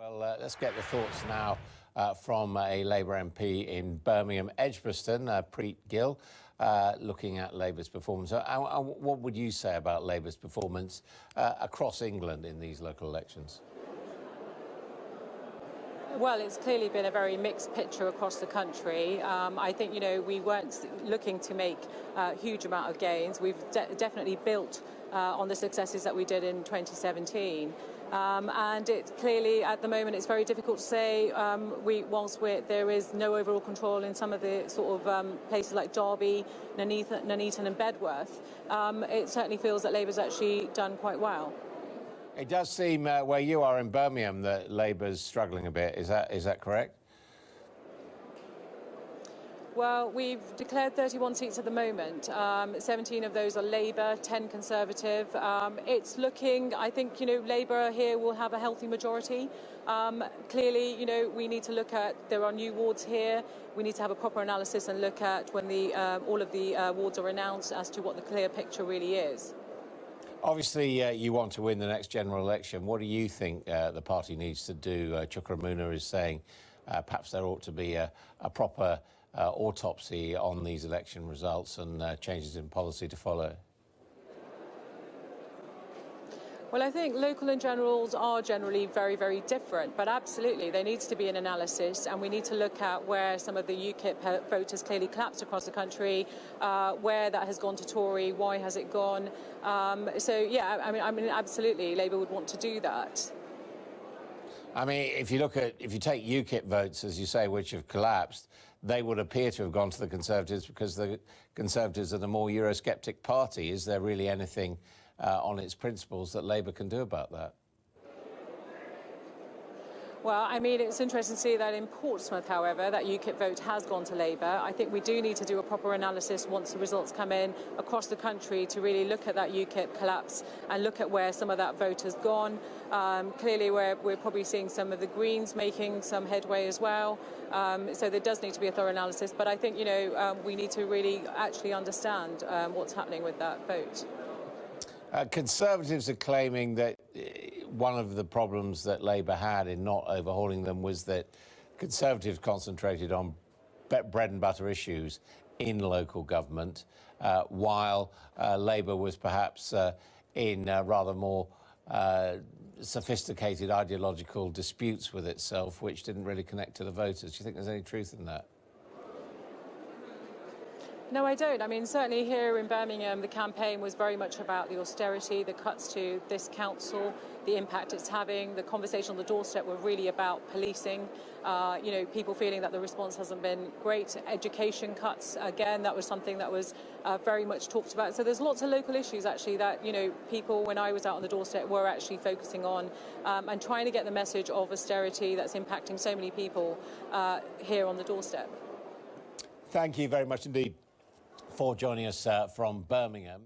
Well, let's get the thoughts now from a Labour MP in Birmingham, Edgbaston, Preet Gill, looking at Labour's performance. What would you say about Labour's performance across England in these local elections? Well, it's clearly been a very mixed picture across the country. I think, we weren't looking to make a huge amount of gains. We've definitely built on the successes that we did in 2017. And it clearly, at the moment, it's very difficult to say, whilst there is no overall control in some of the sort of places like Derby, Nuneaton and Bedworth, it certainly feels that Labour's actually done quite well. It does seem where you are in Birmingham that Labour's struggling a bit. Is that correct? Well, we've declared 31 seats at the moment. 17 of those are Labour, 10 Conservative. It's looking, I think, Labour here will have a healthy majority. Clearly, we need to look at, there are new wards here. We need to have a proper analysis and look at when all of the wards are announced as to what the clear picture really is. Obviously, you want to win the next general election. What do you think the party needs to do? Chukramuna is saying perhaps there ought to be a proper autopsy on these election results and changes in policy to follow. Well, I think local and generals are generally very, very different, but absolutely there needs to be an analysis, and we need to look at where some of the UKIP voters clearly collapsed across the country, where that has gone to Tory, why has it gone. So, yeah, I mean, absolutely, Labour would want to do that. I mean, if you take UKIP votes, as you say, which have collapsed, they would appear to have gone to the Conservatives because the Conservatives are the more Eurosceptic party. Is there really anything on its principles that Labour can do about that? Well, I mean, it's interesting to see that in Portsmouth, however, that UKIP vote has gone to Labour. I think we do need to do a proper analysis once the results come in across the country to really look at that UKIP collapse and look at where some of that vote has gone. Clearly, we're probably seeing some of the Greens making some headway as well. So there does need to be a thorough analysis. But I think, we need to really actually understand what's happening with that vote. Conservatives are claiming that one of the problems that Labour had in not overhauling them was that Conservatives concentrated on bread and butter issues in local government, while Labour was perhaps in rather more sophisticated ideological disputes with itself, which didn't really connect to the voters. Do you think there's any truth in that? No, I don't. I mean, certainly here in Birmingham, the campaign was very much about the austerity, the cuts to this council, the impact it's having. The conversation on the doorstep were really about policing, people feeling that the response hasn't been great. Education cuts, again, that was something that was very much talked about. So there's lots of local issues, actually, that, people, when I was out on the doorstep, were actually focusing on and trying to get the message of austerity that's impacting so many people here on the doorstep. Thank you very much indeed for joining us from Birmingham.